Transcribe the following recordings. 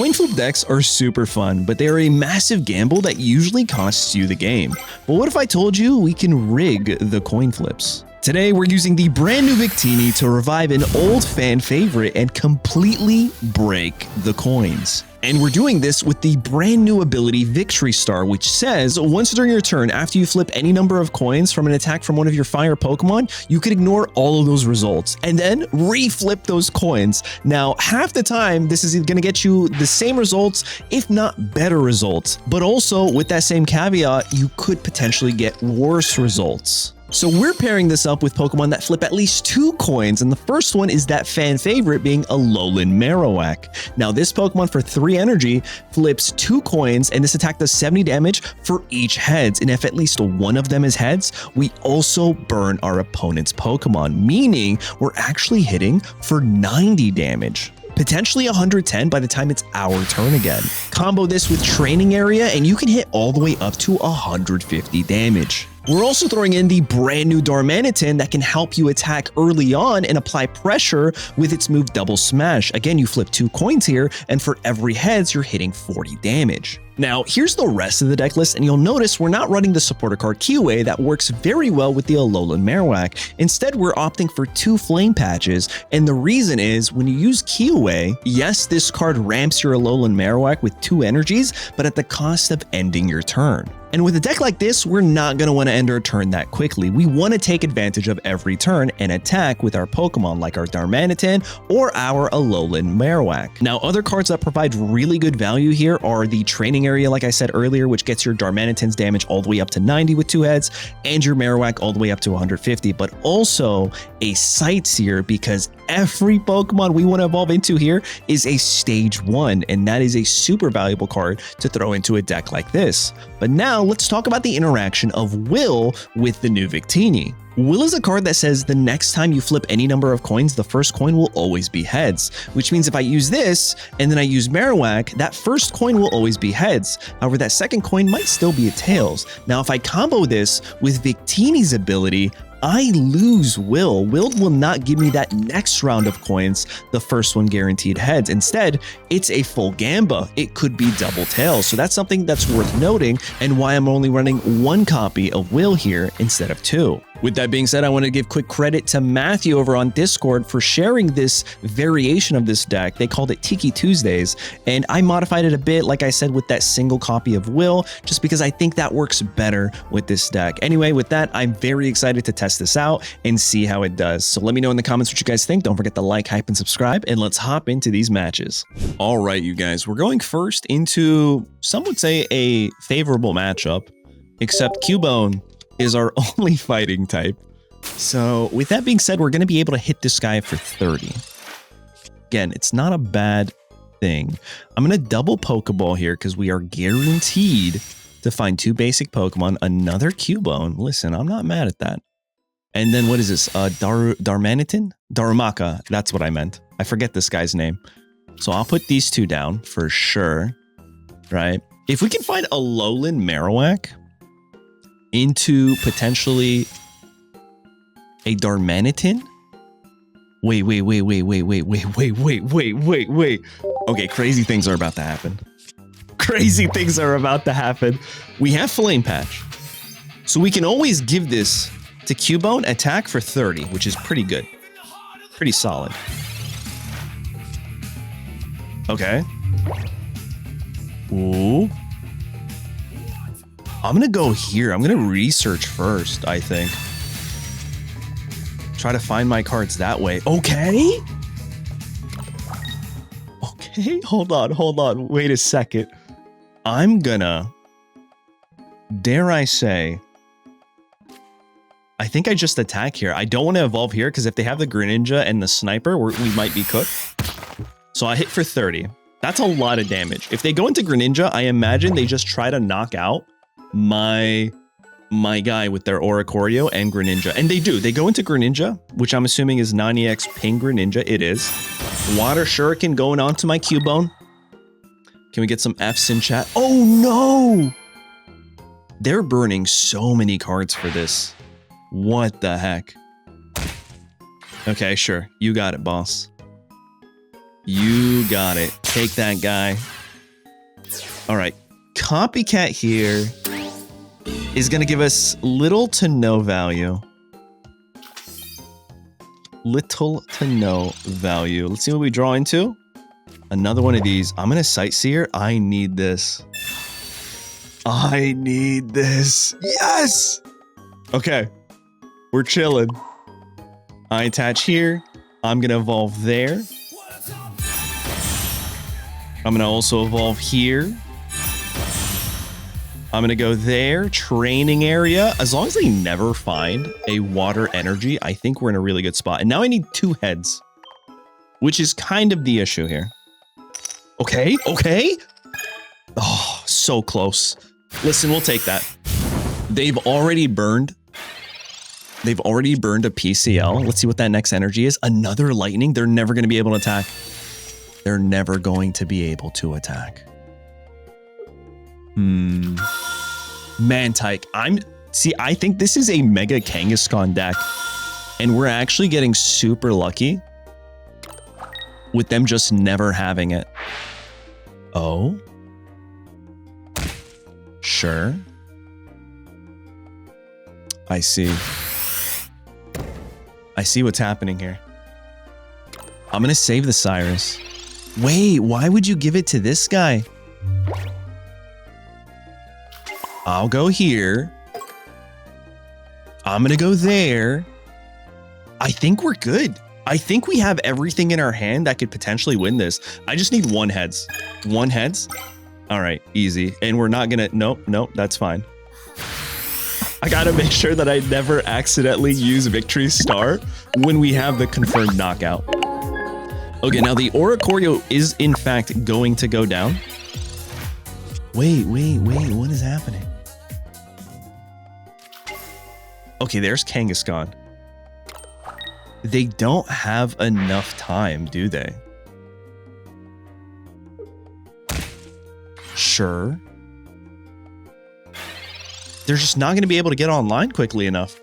Coin flip decks are super fun, but they are a massive gamble that usually costs you the game. But what if I told you we can rig the coin flips? Today, we're using the brand new Victini to revive an old fan favorite and completely break the coins. And we're doing this with the brand new ability Victory Star, which says once during your turn, after you flip any number of coins from an attack from one of your fire Pokemon, you can ignore all of those results and then re-flip those coins. Now, half the time, this is going to get you the same results, if not better results. But also, with that same caveat, you could potentially get worse results. So we're pairing this up with Pokemon that flip at least 2 coins, and the first one is that fan favorite being Alolan Marowak. Now this Pokemon for 3 energy flips 2 coins, and this attack does 70 damage for each heads, and if at least one of them is heads, we also burn our opponent's Pokemon, meaning we're actually hitting for 90 damage. Potentially 110 by the time it's our turn again. Combo this with Training Area, and you can hit all the way up to 150 damage. We're also throwing in the brand new Darmanitan that can help you attack early on and apply pressure with its move Double Smash. Again, you flip 2 coins here, and for every heads, you're hitting 40 damage. Now, here's the rest of the deck list, and you'll notice we're not running the supporter card Kiwi that works very well with the Alolan Marowak. Instead, we're opting for 2 Flame Patches, and the reason is when you use Kiwi, yes, this card ramps your Alolan Marowak with 2 energies, but at the cost of ending your turn. And with a deck like this, we're not going to want to end our turn that quickly. We want to take advantage of every turn and attack with our Pokemon like our Darmanitan or our Alolan Marowak. Now, other cards that provide really good value here are the Training Area, like I said earlier, which gets your Darmanitan's damage all the way up to 90 with 2 heads, and your Marowak all the way up to 150, but also a Sightseer, because every Pokemon we want to evolve into here is a stage 1, and that is a super valuable card to throw into a deck like this. But now let's talk about the interaction of Will with the new Victini. Will is a card that says the next time you flip any number of coins, the first coin will always be heads, which means if I use this and then I use Marowak, that first coin will always be heads. However, that second coin might still be a tails. Now, if I combo this with Victini's ability, I lose Will. Will not give me that next round of coins, the first one guaranteed heads. Instead, it's a full Gamba. It could be double tails. So that's something that's worth noting, and why I'm only running 1 copy of Will here instead of 2. With that being said, I want to give quick credit to Matthew over on Discord for sharing this variation of this deck. They called it Tiki Tuesdays, and I modified it a bit, like I said, with that single copy of Will, just because I think that works better with this deck. Anyway, with that, I'm very excited to test this out and see how it does. So let me know in the comments what you guys think. Don't forget to like, hype, and subscribe, and let's hop into these matches. All right, you guys, we're going first into, some would say, a favorable matchup, except Cubone is our only fighting type. So with that being said, we're going to be able to hit this guy for 30. Again, it's not a bad thing. I'm going to double Pokeball here because we are guaranteed to find 2 basic Pokemon, another Cubone. Listen, I'm not mad at that. And then what is this? Darmanitan? Darumaka. That's what I meant. I forget this guy's name. So I'll put these 2 down for sure. Right? If we can find a Alolan Marowak into potentially a Darmanitan. Wait. Okay, crazy things are about to happen. Crazy things are about to happen. We have Flame Patch, so we can always give this to Cubone, attack for 30, which is pretty good. Pretty solid. Okay. Ooh. I'm going to go here. I'm going to research first, I think. Try to find my cards that way. Okay. Okay, hold on. Wait a second. I'm gonna, dare I say, I think I just attack here. I don't want to evolve here because if they have the Greninja and the Sniper, we might be cooked. So I hit for 30. That's a lot of damage. If they go into Greninja, I imagine they just try to knock out my guy with their Oricorio and Greninja. And they do. They go into Greninja, which I'm assuming is 90x ping Greninja. It is. Water Shuriken going on to my Cubone. Can we get some Fs in chat? Oh no! They're burning so many cards for this. What the heck? Okay, sure. You got it, boss. You got it. Take that guy. All right. Copycat here is going to give us little to no value. Little to no value. Let's see what we draw into. Another one of these. I'm going to Sightseer. I need this. I need this. Yes! Okay. We're chilling. I attach here. I'm going to evolve there. I'm going to also evolve here. I'm going to go there. Training area. As long as they never find a water energy, I think we're in a really good spot. And now I need 2 heads, which is kind of the issue here. Okay. Okay. Oh, so close. Listen, we'll take that. They've already burned. They've already burned a PCL. Let's see what that next energy is. Another lightning. They're never going to be able to attack. They're never going to be able to attack. Mantike. I think this is a Mega Kangaskhan deck. And we're actually getting super lucky with them just never having it. Oh? Sure. I see. I see what's happening here. I'm going to save the Cyrus. Wait, why would you give it to this guy? I'll go here. I'm going to go there. I think we're good. I think we have everything in our hand that could potentially win this. I just need 1 heads. 1 heads? All right, easy. And we're not going to... Nope, that's fine. I got to make sure that I never accidentally use Victory Star when we have the confirmed knockout. Okay, now the Oricorio is in fact going to go down. Wait, what is happening? Okay, there's Kangaskhan. They don't have enough time, do they? Sure. They're just not going to be able to get online quickly enough.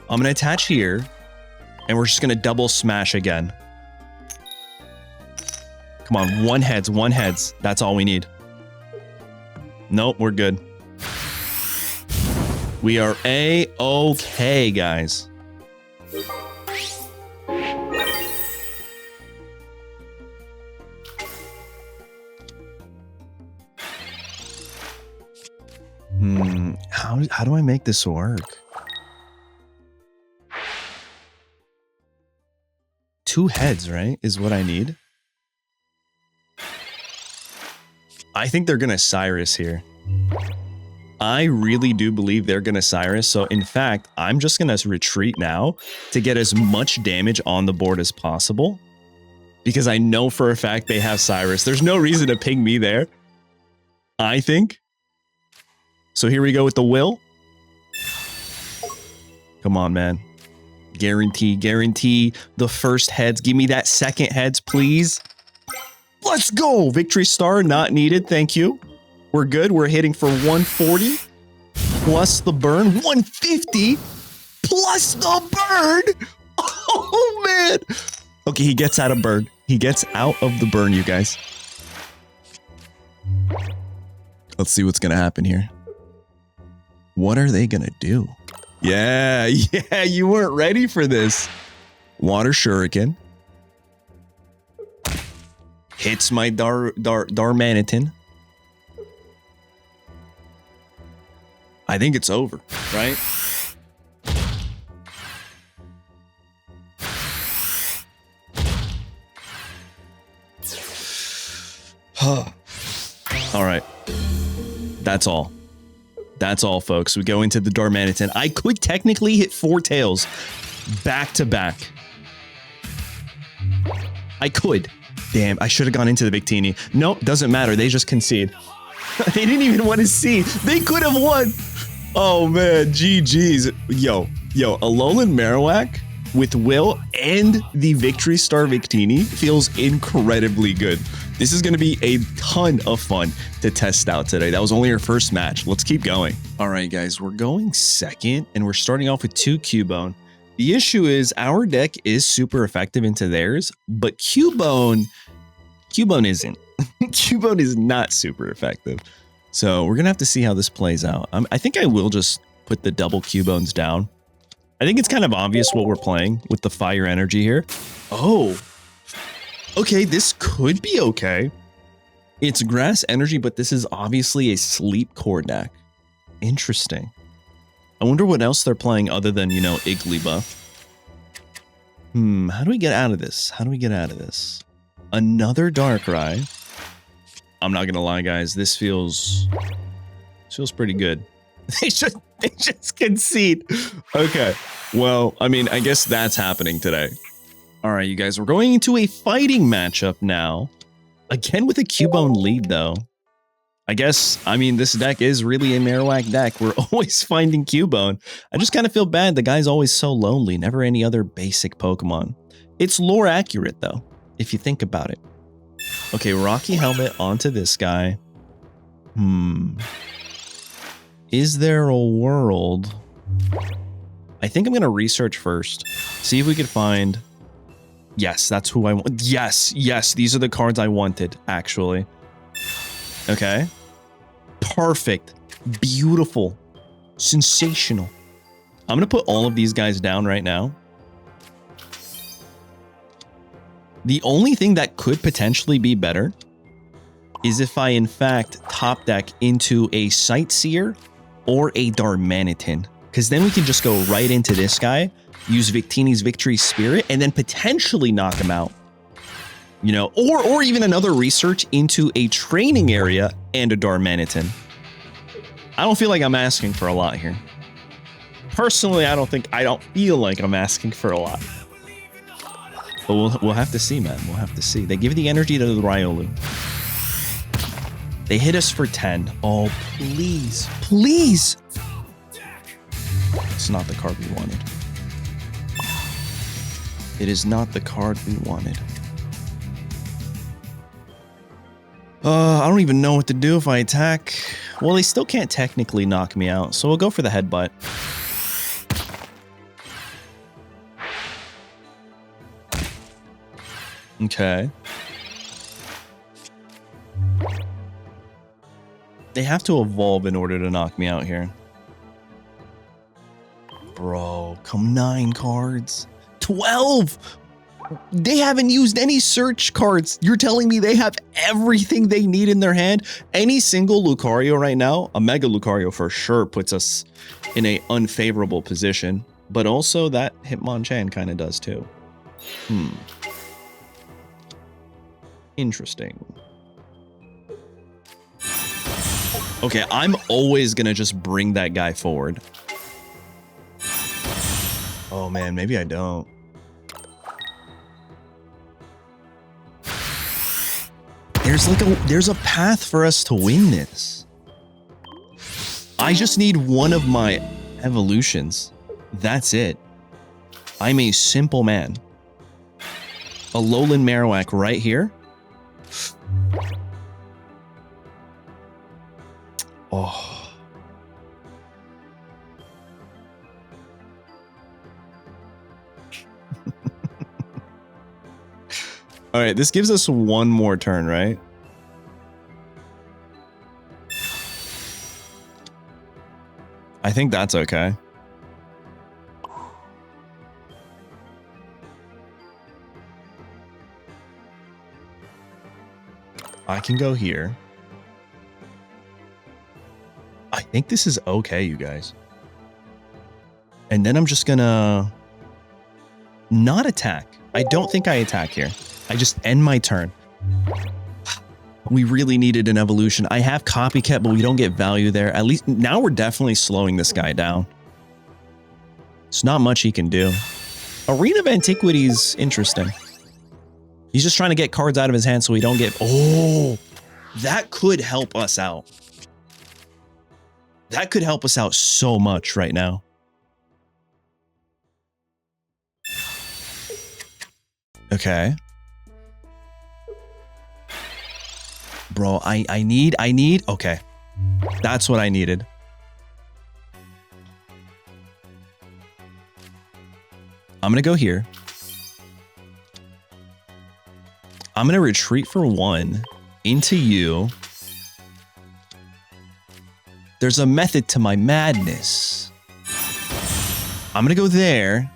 I'm going to attach here, and we're just going to double smash again. Come on, 1 heads, 1 heads. That's all we need. Nope, we're good. We are A-okay, guys. How do I make this work? 2 heads, right? Is what I need. I think they're gonna Cyrus here. I really do believe they're gonna Cyrus. So in fact, I'm just gonna retreat now to get as much damage on the board as possible. Because I know for a fact they have Cyrus. There's no reason to ping me there, I think. So here we go with the will. Come on, man. Guarantee the first heads. Give me that second heads, please. Let's go. Victory Star not needed. Thank you. We're good. We're hitting for 140 plus the burn. 150 plus the burn. Oh, man. Okay, he gets out of burn. He gets out of the burn, you guys. Let's see what's going to happen here. What are they going to do? Yeah, you weren't ready for this. Water Shuriken. Hits my Darmanitan. I think it's over, right? All right. That's all. That's all, folks. We go into the Darmanitan. I could technically hit 4 tails back to back. I could. Damn, I should have gone into the Victini. Nope, doesn't matter. They just concede. They didn't even want to see. They could have won. Oh, man. GG's. Yo, Alolan Marowak with Will and the Victory Star Victini feels incredibly good. This is going to be a ton of fun to test out today. That was only our first match. Let's keep going. All right, guys, we're going second, and we're starting off with 2 Cubone. The issue is our deck is super effective into theirs, but Cubone isn't. Cubone is not super effective. So we're going to have to see how this plays out. I think I will just put the double Cubones down. I think it's kind of obvious what we're playing with the fire energy here. Oh, okay, this could be okay. It's grass energy, but this is obviously a sleep core deck. Interesting. I wonder what else they're playing other than, you know, Igglybuff. How do we get out of this? How do we get out of this? Another Darkrai. I'm not gonna lie, guys. This feels pretty good. They just concede. Okay. Well, I mean, I guess that's happening today. All right, you guys, we're going into a fighting matchup now. Again with a Cubone lead, though. I guess, I mean, this deck is really a Marowak deck. We're always finding Cubone. I just kind of feel bad. The guy's always so lonely. Never any other basic Pokemon. It's lore accurate, though, if you think about it. Okay, Rocky Helmet onto this guy. Is there a world? I think I'm going to research first. See if we could find... Yes, that's who I want. Yes, these are the cards I wanted, actually. Okay. Perfect. Beautiful. Sensational. I'm going to put all of these guys down right now. The only thing that could potentially be better is if I, in fact, top deck into a Sightseer or a Darmanitan. Because then we can just go right into this guy, use Victini's Victory Spirit, and then potentially knock him out. You know, or even another research into a training area and a Darmanitan. I don't feel like I'm asking for a lot here. Personally, I don't feel like I'm asking for a lot. But we'll have to see, man. We'll have to see. They give the energy to the Riolu. They hit us for 10. Oh, please. Please. It's not the card we wanted. It is not the card we wanted. I don't even know what to do if I attack. Well, they still can't technically knock me out, so we'll go for the headbutt. Okay. They have to evolve in order to knock me out here. Bro, come 9 cards. 12! They haven't used any search cards. You're telling me they have everything they need in their hand? Any single Lucario right now, a Mega Lucario for sure puts us in an unfavorable position. But also that Hitmonchan kind of does too. Interesting. Okay, I'm always going to just bring that guy forward. Oh man, maybe I don't. There's a path for us to win this. I just need one of my evolutions. That's it. I'm a simple man. Alolan Marowak right here. Oh. All right, this gives us one more turn, right? I think that's okay. I can go here. I think this is okay, you guys. And then I'm just gonna not attack. I don't think I attack here. I just end my turn. We really needed an evolution. I have Copycat, but we don't get value there. At least now we're definitely slowing this guy down. It's not much he can do. Arena of Antiquity's interesting. He's just trying to get cards out of his hand so we don't get... Oh, that could help us out. That could help us out so much right now. Okay. Bro, I need, okay. That's what I needed. I'm going to go here. I'm going to retreat for 1 into you. There's a method to my madness. I'm going to go there.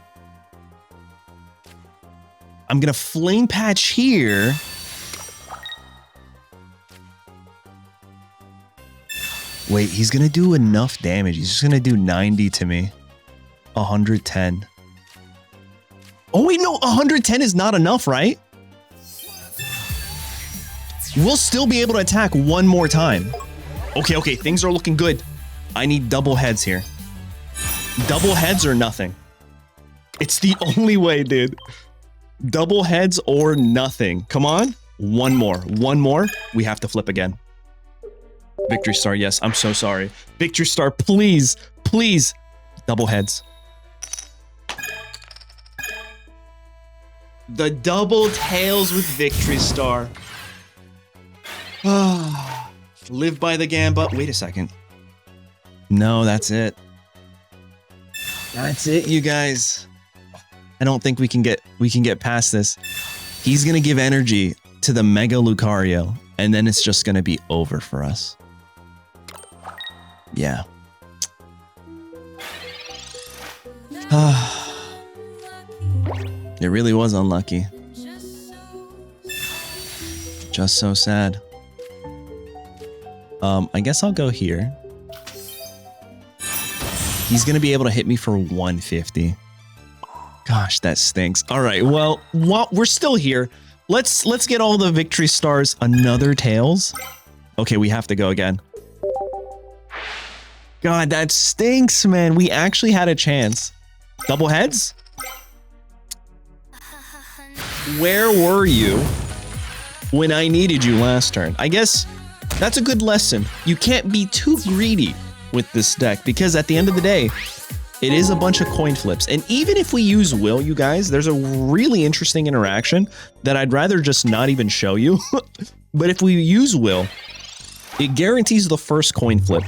I'm going to flame patch here. Wait, he's going to do enough damage. He's just going to do 90 to me. 110. Oh, wait, no. 110 is not enough, right? We'll still be able to attack 1 more time. Okay, things are looking good. I need double heads here. Double heads or nothing. It's the only way, dude. Double heads or nothing. Come on. 1 more. 1 more. We have to flip again. Victory Star, yes. I'm so sorry. Victory Star, please. Please. Double heads. The double tails with Victory Star. Live by the Gamba. Wait a second. No, that's it. That's it, you guys. I don't think we can get past this. He's gonna give energy to the Mega Lucario, and then it's just gonna be over for us. Yeah. It really was unlucky. Just so sad. I guess I'll go here. He's gonna be able to hit me for 150. Gosh, that stinks. All right, well, we're still here. Let's get all the Victory Stars. Another Tails. Okay, we have to go again. God, that stinks, man. We actually had a chance. Double heads? Where were you when I needed you last turn? I guess that's a good lesson. You can't be too greedy with this deck because at the end of the day, it is a bunch of coin flips. And even if we use Will, you guys, there's a really interesting interaction that I'd rather just not even show you. But if we use Will, it guarantees the first coin flip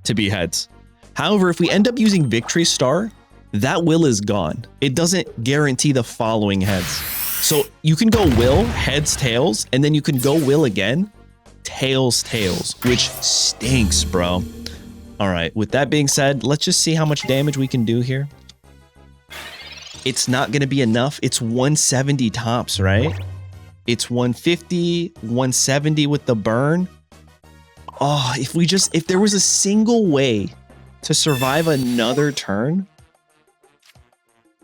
to be heads. However, if we end up using Victory Star, that Will is gone. It doesn't guarantee the following heads. So you can go Will, heads, tails, and then you can go Will again, tails, tails, which stinks, bro. All right, with that being said, let's just see how much damage we can do here. It's not going to be enough. It's 170 tops, right? It's 150, 170 with the burn. Oh, if there was a single way to survive another turn.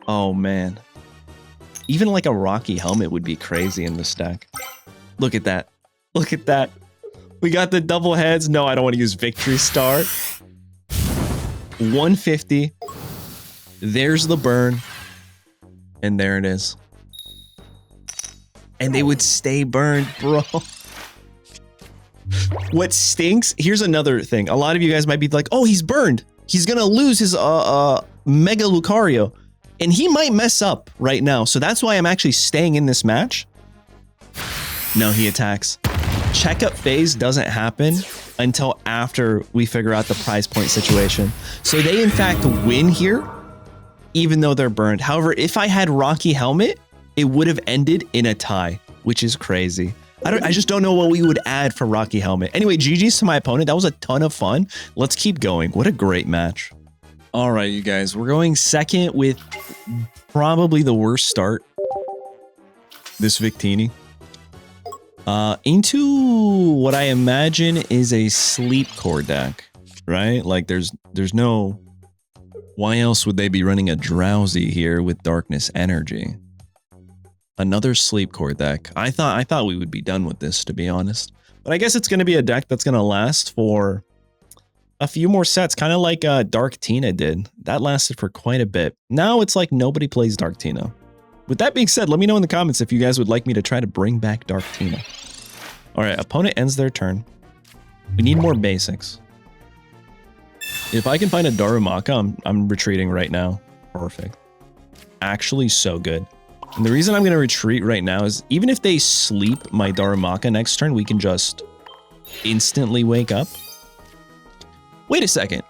Oh, man. Even like a Rocky Helmet would be crazy in this deck. Look at that. Look at that. We got the double heads. No, I don't want to use Victory Star. 150. There's the burn. And there it is. And they would stay burned, bro. What stinks? Here's another thing. A lot of you guys might be like, oh, he's burned. He's going to lose his Mega Lucario. And he might mess up right now. So that's why I'm actually staying in this match. No, he attacks. Checkup phase doesn't happen until after we figure out the prize point situation. So they, in fact, win here, even though they're burned. However, if I had Rocky Helmet, it would have ended in a tie, which is crazy. I just don't know what we would add for Rocky Helmet. Anyway, GG's to my opponent. That was a ton of fun. Let's keep going. What a great match. All right, you guys. We're going second with probably the worst start. This Victini. Into what I imagine is a sleep core deck, right? Like there's no... Why else would they be running a Drowsy here with Darkness Energy? Another sleep core deck. I thought we would be done with this, to be honest. But I guess it's going to be a deck that's going to last for a few more sets, kind of like Dark Tina did. That lasted for quite a bit. Now it's like nobody plays Dark Tina. With that being said, let me know in the comments if you guys would like me to try to bring back Dark Tina. All right, opponent ends their turn. We need more basics. If I can find a Darumaka, I'm retreating right now. Perfect. Actually, so good. And the reason I'm going to retreat right now is even if they sleep my Darumaka next turn, we can just instantly wake up. Wait a second.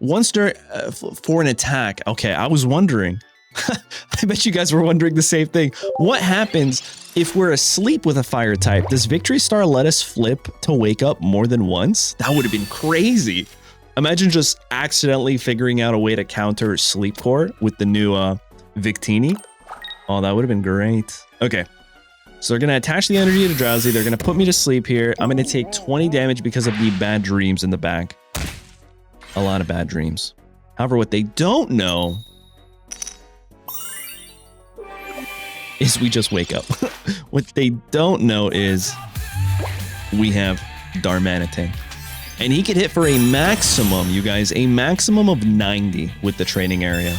Once for an attack. Okay, I was wondering. I bet you guys were wondering the same thing. What happens if we're asleep with a fire type? Does Victory Star let us flip to wake up more than once? That would have been crazy. Imagine just accidentally figuring out a way to counter Sleep Core with the new Victini. Oh, that would have been great. Okay. So they're going to attach the energy to Drowsy. They're going to put me to sleep here. I'm going to take 20 damage because of the bad dreams in the back. A lot of bad dreams. However, what they don't know is we just wake up. What they don't know is we have Darmanitan. And he could hit for a maximum, you guys, a maximum of 90 with the training area.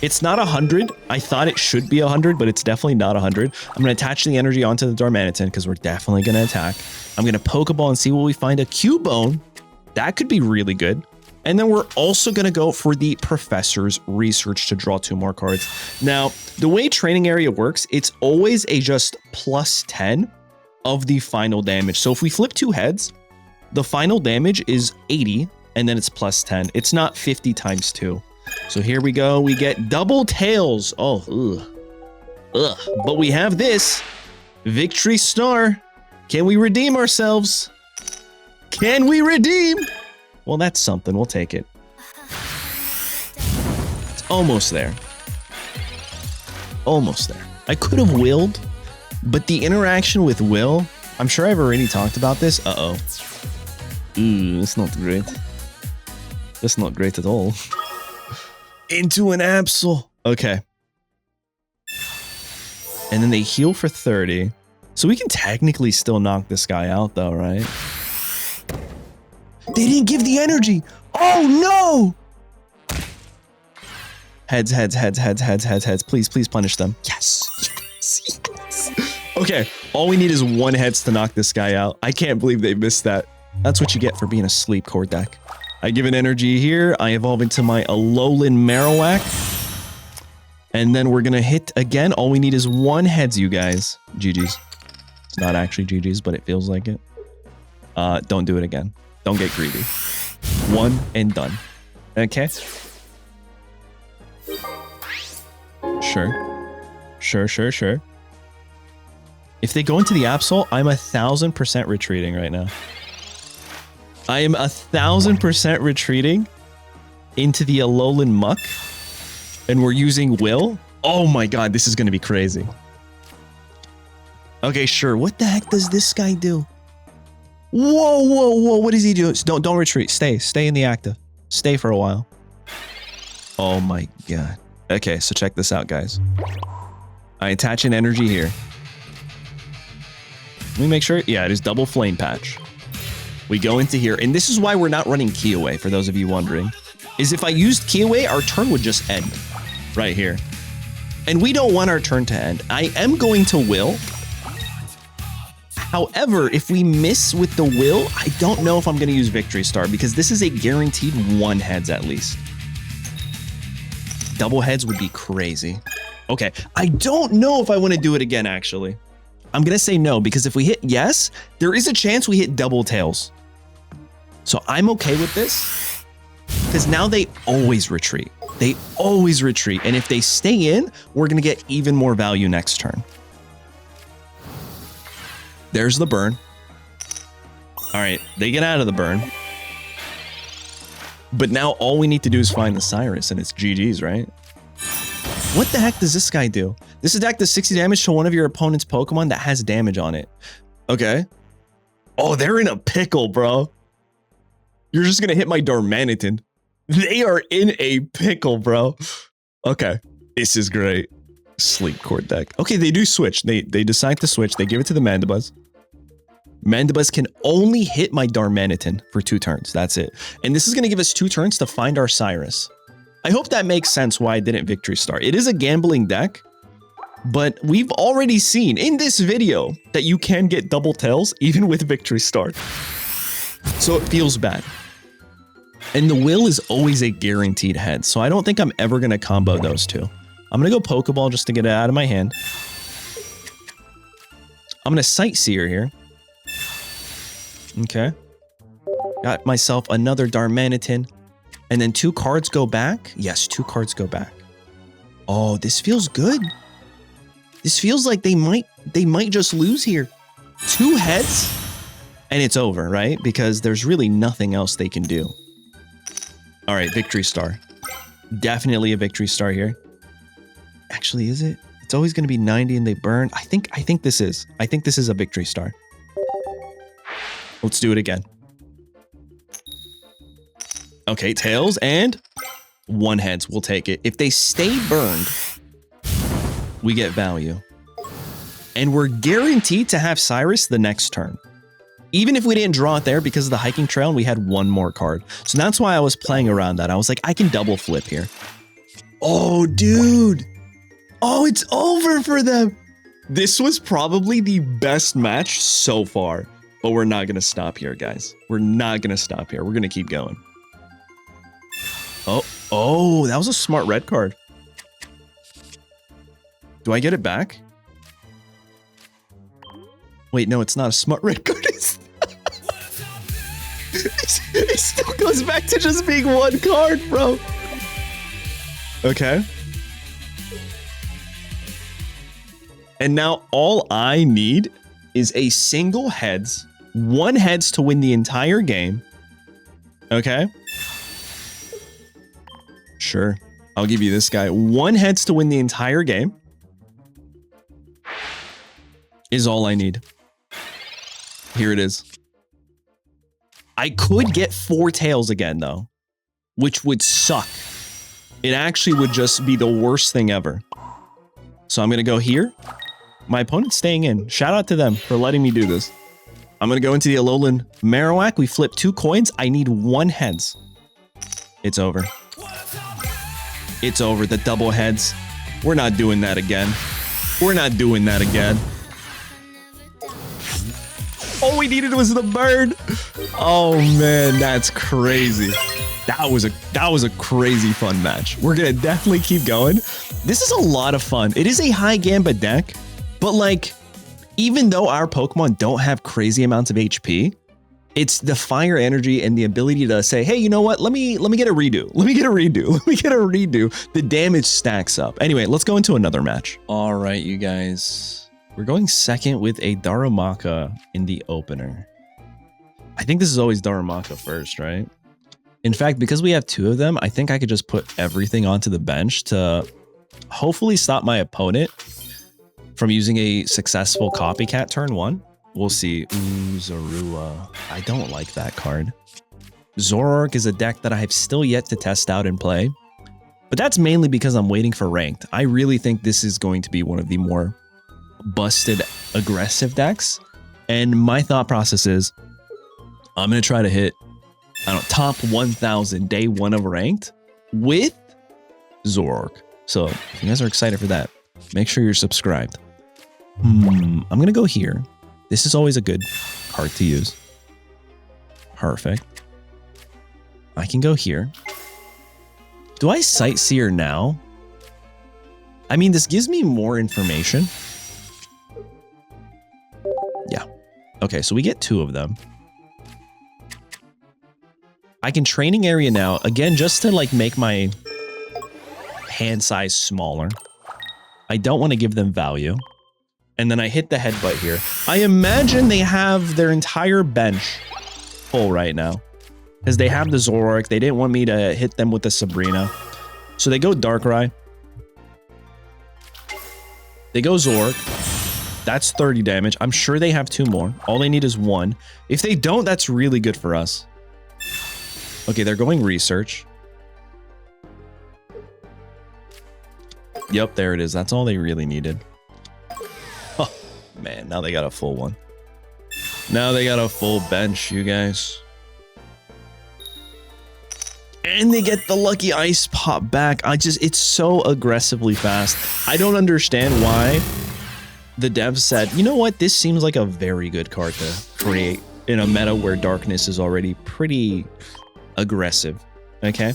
It's not 100. I thought it should be 100, but it's definitely not 100. I'm going to attach the energy onto the Darmanitan because we're definitely going to attack. I'm going to Pokeball and see what we find. A Cubone. That could be really good. And then we're also going to go for the Professor's Research to draw 2 more cards. Now, the way training area works, it's always a just plus 10 of the final damage. So if we flip 2 heads, the final damage is 80, and then it's plus 10. It's not 50 times 2. So here we go. We get double tails. Oh, ugh. Ugh. But we have this. Victory Star. Can we redeem ourselves? Can we redeem? Well, that's something. We'll take it. It's almost there. Almost there. I could have willed, but the interaction with Will, I'm sure I've already talked about this. Uh-oh. Ooh, that's not great. That's not great at all. Into an Absol. Okay. And then they heal for 30. So we can technically still knock this guy out though, right? They didn't give the energy. Oh no! Heads, heads, heads, heads, heads, heads, heads. Please, please punish them. Yes. Yes. Yes. Okay. All we need is 1 heads to knock this guy out. I can't believe they missed that. That's what you get for being a Sleep Core deck. I give an energy here. I evolve into my Alolan Marowak. And then we're going to hit again. All we need is 1 heads, you guys. GG's. It's not actually GG's, but it feels like it. Don't do it again. Don't get greedy. 1 and done. Okay. Sure. Sure, sure, sure. If they go into the Absol, I'm 1000% retreating right now. I am 1000% retreating into the Alolan Muck. And we're using Will. Oh my god, this is going to be crazy. Okay, sure. What the heck does this guy do? Whoa, whoa, whoa. What does he do? Don't retreat. Stay in the active. Stay for a while. Oh my god. Okay, so check this out, guys. I attach an energy here. Let me make sure. Yeah, it is double Flame Patch. We go into here, and this is why we're not running Key Away, for those of you wondering. Is if I used Key Away, our turn would just end. Right here. And we don't want our turn to end. I am going to Will. However, if we miss with the Will, I don't know if I'm going to use Victory Star, because this is a guaranteed 1 heads at least. Double heads would be crazy. Okay, I don't know if I want to do it again, actually. I'm going to say no, because if we hit yes, there is a chance we hit double tails. So I'm okay with this, because now they always retreat. They always retreat, and if they stay in, we're going to get even more value next turn. There's the burn. All right, they get out of the burn. But now all we need to do is find the Cyrus, and it's GG's, right? What the heck does this guy do? This attack does 60 damage to one of your opponent's Pokemon that has damage on it. Okay. Oh, they're in a pickle, bro. You're just going to hit my Darmanitan. They are in a pickle, bro. Okay. This is great. Sleep Core deck. Okay, they do switch. They decide to switch. They give it to the Mandibuzz. Mandibuzz can only hit my Darmanitan for 2 turns. That's it. And this is going to give us 2 turns to find our Cyrus. I hope that makes sense why I didn't Victory Star. It is a gambling deck, but we've already seen in this video that you can get double tails even with Victory Star. So it feels bad. And the Will is always a guaranteed head, so I don't think I'm ever going to combo those 2. I'm going to go Pokeball just to get it out of my hand. I'm going to Sightseer here. Okay. Got myself another Darmanitan. And then 2 cards go back? Yes, 2 cards go back. Oh, this feels good. This feels like they might just lose here. 2 heads and it's over, right? Because there's really nothing else they can do. All right, victory star. Definitely a victory star here. Actually, is it? It's always going to be 90 and they burn. I think this is a victory star. Let's do it again. Okay, tails and 1 heads. We'll take it. If they stay burned, we get value. And we're guaranteed to have Cyrus the next turn. Even if we didn't draw it there because of the hiking trail and we had 1 more card. So that's why I was playing around that. I was like, I can double flip here. Oh, dude. Oh, it's over for them. This was probably the best match so far. But we're not going to stop here, guys. We're not going to stop here. We're going to keep going. Oh, that was a smart red card. Do I get it back? Wait, no, it's not a smart red card. It still goes back to just being 1 card, bro. Okay. And now all I need is a single heads, 1 heads to win the entire game. Okay. Sure. I'll give you this guy. 1 heads to win the entire game is all I need. Here it is. I could get 4 tails again, though, which would suck. It actually would just be the worst thing ever. So I'm going to go here. My opponent's staying in. Shout out to them for letting me do this. I'm going to go into the Alolan Marowak. We flip 2 coins. I need 1 heads. It's over. It's over. The double heads. We're not doing that again. We're not doing that again. All we needed was the bird. Oh man, that's crazy. That was a crazy fun match. We're gonna definitely keep going. This is a lot of fun. It is a high gambit deck, but like, even though our Pokemon don't have crazy amounts of HP, it's the fire energy and the ability to say, hey, you know what? Let me get a redo. Let me get a redo. Let me get a redo. The damage stacks up. Anyway, let's go into another match. All right, you guys. We're going second with a Darumaka in the opener. I think this is always Darumaka first, right? In fact, because we have 2 of them, I think I could just put everything onto the bench to hopefully stop my opponent from using a successful copycat turn 1. We'll see. Ooh, Zorua. I don't like that card. Zoroark is a deck that I have still yet to test out and play, but that's mainly because I'm waiting for ranked. I really think this is going to be one of the more busted aggressive decks, and my thought process is I'm gonna try to hit, I don't know, top 1000 day 1 of ranked with Zoroark. So if you guys are excited for that, make sure you're subscribed. I'm gonna go here. This is always a good card to use. Perfect. I can go here. Do I Sightseer now? I mean, this gives me more information. Yeah. Okay, so we get 2 of them. I can Training Area now, again, just to like make my hand size smaller. I don't want to give them value. And then I hit the headbutt here. I imagine they have their entire bench full right now, because they have the Zoroark. They didn't want me to hit them with the Sabrina. So they go Darkrai. They go Zoroark. That's 30 damage. I'm sure they have 2 more. All they need is 1. If they don't, that's really good for us. Okay, they're going Research. Yep, there it is. That's all they really needed. Oh, man, now they got a full one. Now they got a full bench, you guys. And they get the lucky ice pop back. It's so aggressively fast. I don't understand why the devs said, you know what? This seems like a very good card to create in a meta where darkness is already pretty aggressive. Okay.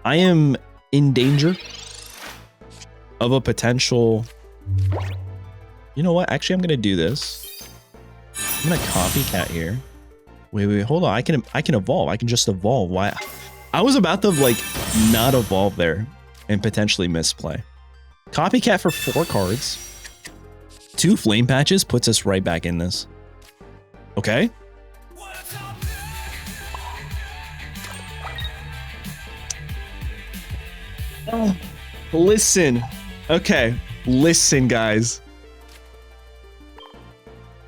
I am in danger of a potential. You know what? Actually, I'm going to do this. I'm going to copycat here. Wait, hold on. I can evolve. I can just evolve. Why? I was about to like not evolve there. and potentially misplay. Copycat for 4 cards. 2 flame patches puts us right back in this. Okay. Oh, listen. Okay. Listen, guys.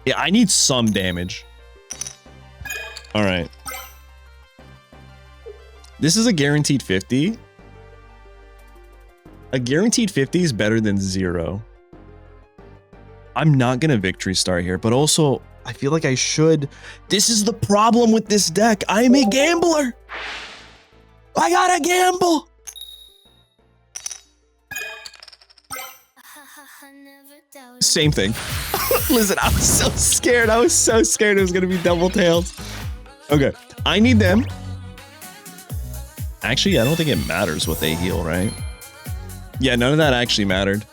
Yeah, I need some damage. All right. This is a guaranteed 50. A guaranteed 50 is better than 0. I'm not going to Victory Star here, but also I feel like I should. This is the problem with this deck. I'm a gambler. I gotta gamble. Same thing. Listen, I was so scared. I was so scared it was going to be double tails. Okay, I need them. Actually, I don't think it matters what they heal, right? Yeah, none of that actually mattered.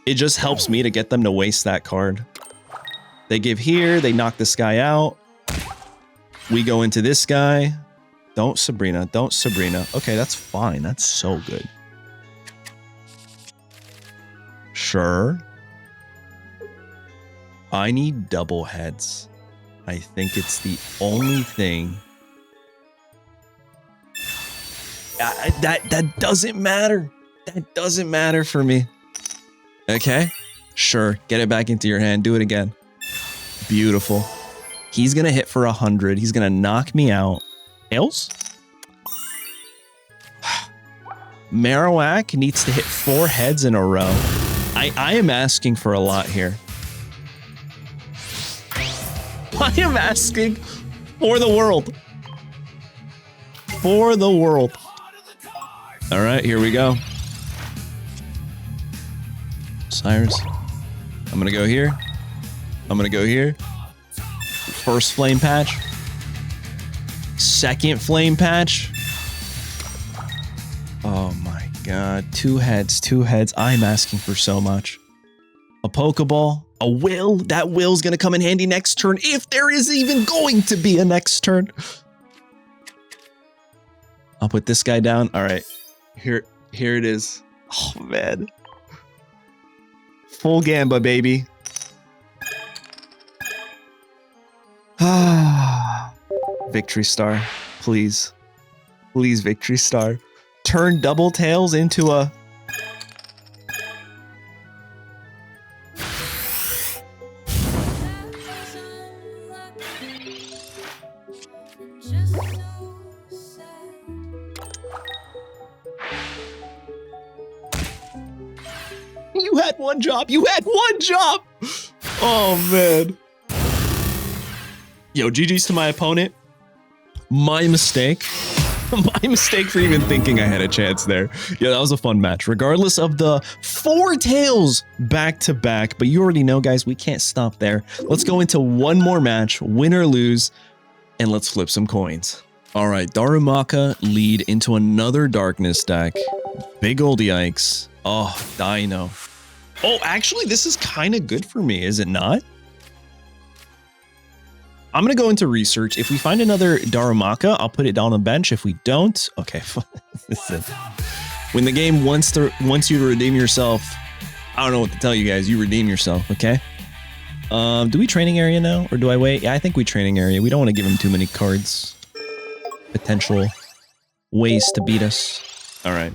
It just helps me to get them to waste that card. They give here, they knock this guy out. We go into this guy. Don't Sabrina, don't Sabrina. Okay, that's fine. That's so good. Sure. I need double heads. I think it's the only thing. That doesn't matter. That doesn't matter for me. Okay, sure. Get it back into your hand. Do it again. Beautiful. He's gonna hit for 100. He's gonna knock me out. Tails? Marowak needs to hit 4 heads in a row. I am asking for a lot here. I am asking for the world. For the world. All right, here we go. Cyrus. I'm gonna go here. I'm gonna go here. First flame patch. Second flame patch. Oh my god. 2 heads, 2 heads. I'm asking for so much. A Pokeball. A will. That will's gonna come in handy next turn, if there is even going to be a next turn. I'll put this guy down. All right. Here it is. Oh man. Full Gamba, baby. Victory Star, please. Please, Victory Star. Turn double tails into a... You had one job. You had one job. Oh, man. Yo, GG's to my opponent. My mistake. My mistake for even thinking I had a chance there. Yeah, that was a fun match. Regardless of the 4 tails back to back. But you already know, guys, we can't stop there. Let's go into one more match, win or lose, and let's flip some coins. All right, Darumaka lead into another darkness deck. Big old yikes. Oh, Dino. Oh, actually, this is kind of good for me, is it not? I'm going to go into research. If we find another Darumaka, I'll put it down on the bench. If we don't, okay. Listen. When the game wants you to redeem yourself, I don't know what to tell you guys. You redeem yourself, okay? Do we training area now, or do I wait? Yeah, I think we training area. We don't want to give him too many cards. Potential ways to beat us. All right.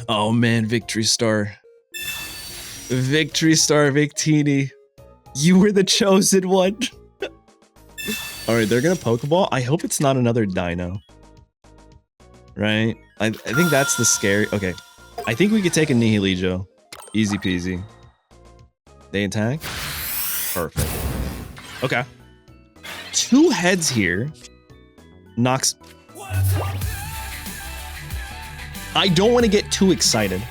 Oh man, Victory Star. Victory Star, Victini. You were the chosen one. All right, they're gonna Pokeball. I hope it's not another Dino. Right? I think that's the scary. Okay. I think we could take a Nihilego. Easy peasy. They attack? Perfect. Okay. 2 heads here. Knocks. I don't want to get too excited.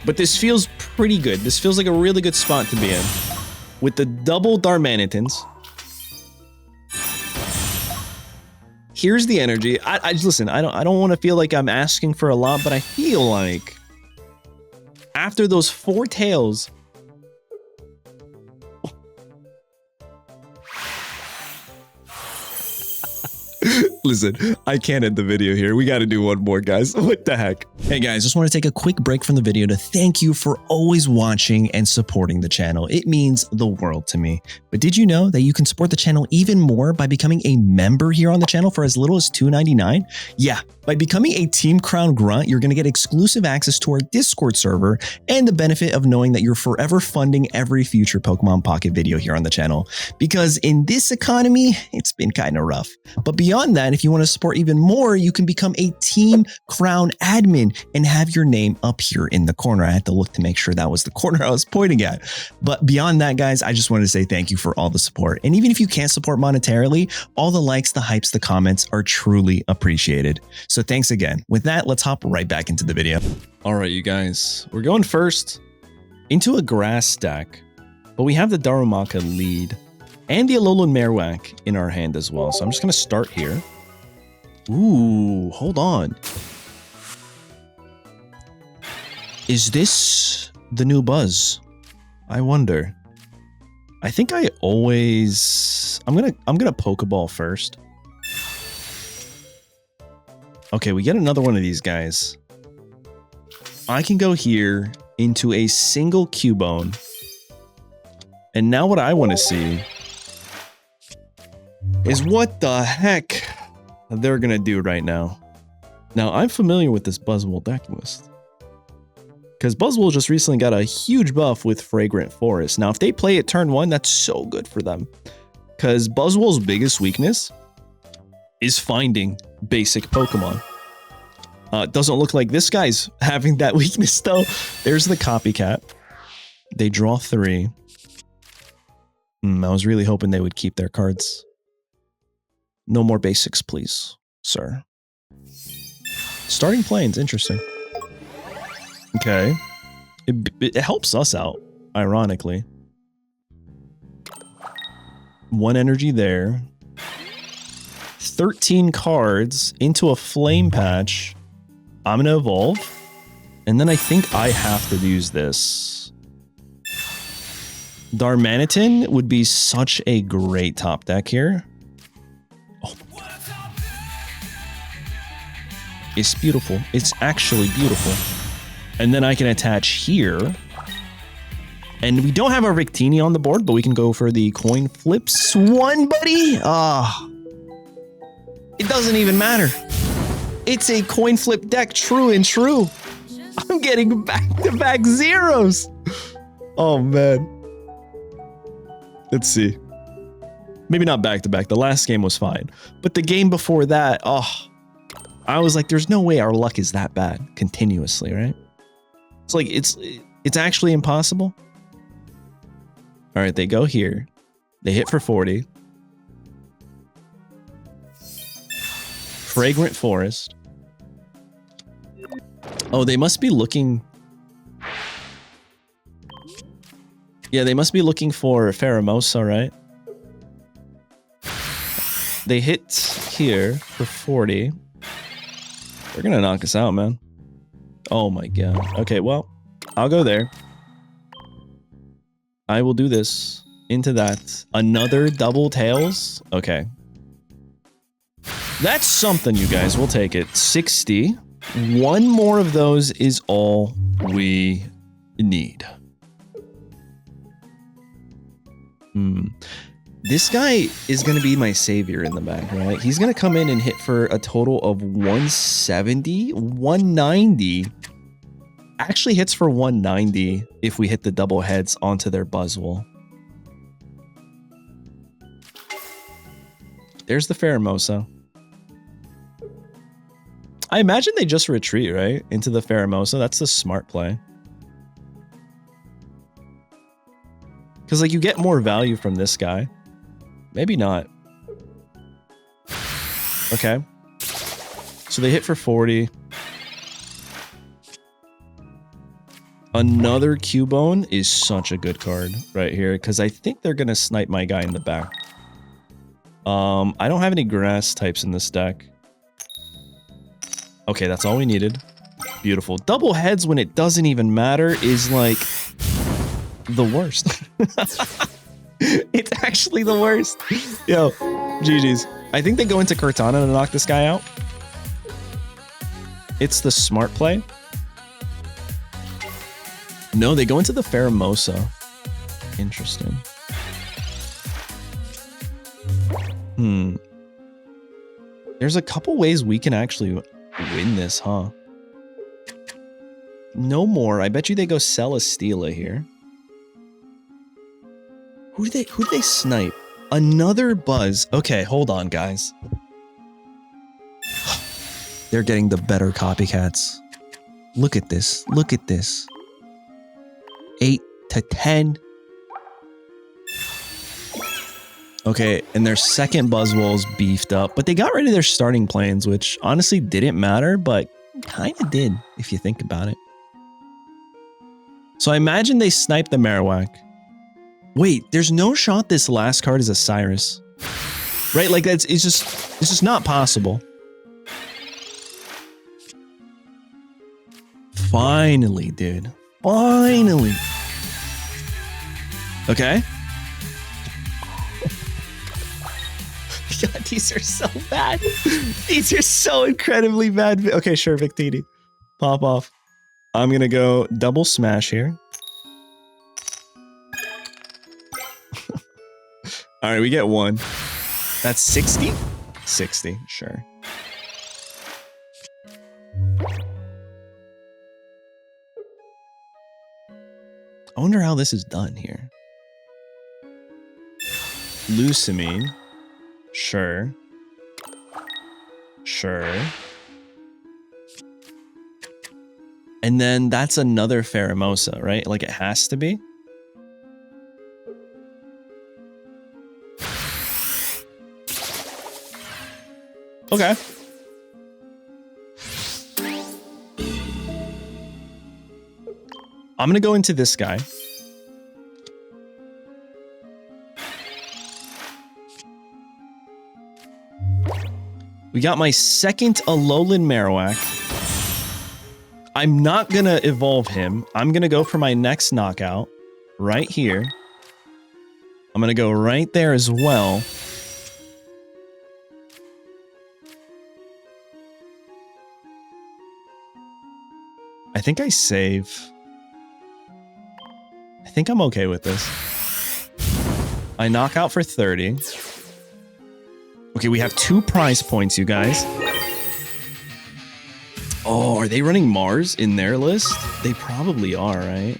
But this feels pretty good. This feels like a really good spot to be in. With the double Darmanitans. Here's the energy. I just listen, I don't want to feel like I'm asking for a lot, but I feel like after those 4 tails, Listen, I can't end the video here. We got to do one more, guys. What the heck? Hey guys, just want to take a quick break from the video to thank you for always watching and supporting the channel. It means the world to me. But did you know that you can support the channel even more by becoming a member here on the channel for as little as $2.99? Yeah, by becoming a Team Crown Grunt, you're going to get exclusive access to our Discord server and the benefit of knowing that you're forever funding every future Pokemon Pocket video here on the channel. Because in this economy, it's been kind of rough. But beyond that, if you want to support even more, you can become a Team Crown admin and have your name up here in the corner. I had to look to make sure that was the corner I was pointing at. But beyond that, guys, I just wanted to say thank you for all the support. And even if you can't support monetarily, all the likes, the hypes, the comments are truly appreciated. So thanks again. With that, let's hop right back into the video. All right, you guys, we're going first into a grass deck, but we have the Darmanitan lead and the Alolan Marowak in our hand as well. So I'm just going to start here. Ooh, hold on. Is this the new Buzz? I wonder. I think I always... I'm gonna Pokeball first. Okay, we get another one of these guys. I can go here into a single Cubone. And now what I want to see is what the heck they're gonna do right now. Now, I'm familiar with this Buzzwole deck list, because Buzzwole just recently got a huge buff with Fragrant Forest. Now, if they play it turn 1, that's so good for them, because Buzzwole's biggest weakness is finding basic Pokemon. It doesn't look like this guy's having that weakness, though. There's the Copycat. They draw 3. I was really hoping they would keep their cards. No more basics, please, sir. Starting Plains, interesting. Okay. It helps us out, ironically. 1 energy there. 13 cards into a Flame Patch. I'm going to evolve. And then I think I have to use this. Darmanitan would be such a great top deck here. Oh. It's beautiful. It's actually beautiful. And then I can attach here. And we don't have our Victini on the board, but we can go for the coin flips one, buddy. It doesn't even matter. It's a coin flip deck, true and true. I'm getting back-to-back zeros. Oh, man. Let's see. Maybe not back-to-back. The last game was fine. But the game before that, I was like, there's no way our luck is that bad continuously, right? It's like, it's actually impossible. All right, they go here. They hit for 40. Fragrant Forest. Oh, they must be looking... Yeah, they must be looking for Pheromosa, right? They hit here for 40. They're gonna knock us out, man. Oh my god. Okay, well, I'll go there. I will do this into that. Another double tails. Okay. That's something, you guys. We'll take it. 60. 1 more of those is all we need. This guy is going to be my savior in the back, right? He's going to come in and hit for a total of 170, 190. Actually hits for 190 if we hit the double heads onto their Buzzwole. There's the Pheromosa. I imagine they just retreat, right? Into the Pheromosa. That's the smart play. Because, like, you get more value from this guy. Maybe not. Okay. So they hit for 40. Another Cubone is such a good card right here, because I think they're going to snipe my guy in the back. I don't have any grass types in this deck. Okay, that's all we needed. Beautiful. Double heads when it doesn't even matter is like the worst. It's actually the worst. Yo, GG's. I think they go into Cortana to knock this guy out. It's the smart play. No, they go into the Pheromosa. Interesting. There's a couple ways we can actually win this, huh? No more. I bet you they go Celesteela here. Who do they snipe? Another Buzz. Okay, hold on, guys. They're getting the better copycats. Look at this. Look at this. 8 to 10. Okay, and their second Buzzwole's beefed up, but they got rid of their starting planes, which honestly didn't matter, but kind of did, if you think about it. So I imagine they sniped the Marowak. Wait, there's no shot this last card is a Cyrus. Right? Like, it's just not possible. Finally, dude. Finally. Okay. God, these are so bad. These are so incredibly bad. Okay, sure, Victini. Pop off. I'm gonna go double smash here. All right, we get one. That's 60? 60, sure. I wonder how this is done here. Lucamine. Sure. Sure. And then that's another Pheromosa, right? Like it has to be. Okay. I'm gonna go into this guy. We got my second Alolan Marowak. I'm not gonna evolve him. I'm gonna go for my next knockout right here. I'm gonna go right there as well. I think I save. I think I'm okay with this. I knock out for 30. Okay, we have 2 prize points, you guys. Oh, are they running Mars in their list? They probably are, right?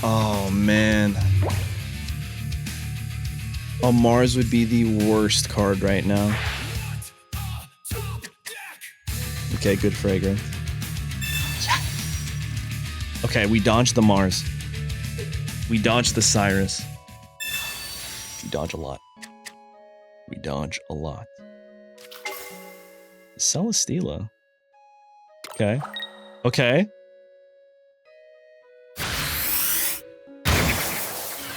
Oh, man. Oh, Mars would be the worst card right now. Okay, good fragrance. Yeah. Okay, we dodged the Mars. We dodged the Cyrus. We dodge a lot. We dodge a lot. Celesteela. Okay. Okay.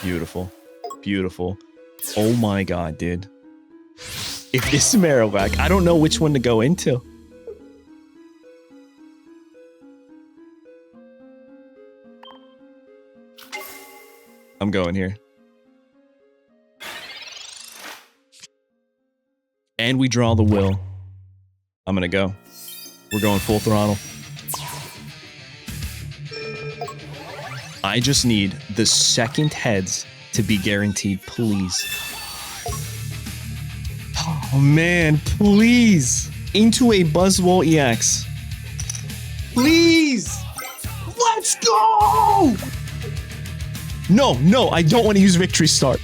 Beautiful. Beautiful. Oh my god, dude. If this Marowak, I don't know which one to go into. I'm going here. And we draw the will. I'm gonna go. We're going full throttle. I just need the second heads to be guaranteed, please. Oh man, please. Into a Buzzwole EX. Please. Let's go. No, no, I don't want to use Victory Star.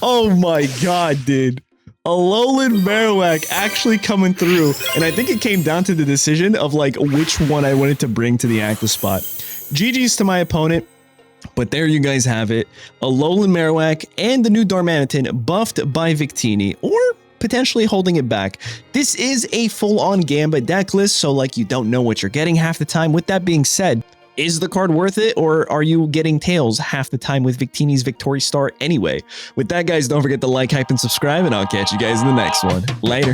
Oh my god, dude. Alolan Marowak actually coming through. And I think it came down to the decision of like which one I wanted to bring to the active spot. GG's to my opponent. But there you guys have it. Alolan Marowak and the new Darmanitan buffed by Victini, or potentially holding it back. This is a full-on Gambit deck list, so like you don't know what you're getting half the time. With that being said, is the card worth it, or are you getting tails half the time with Victini's Victory Star anyway? With that, guys, don't forget to like, hype, and subscribe, and I'll catch you guys in the next one. Later.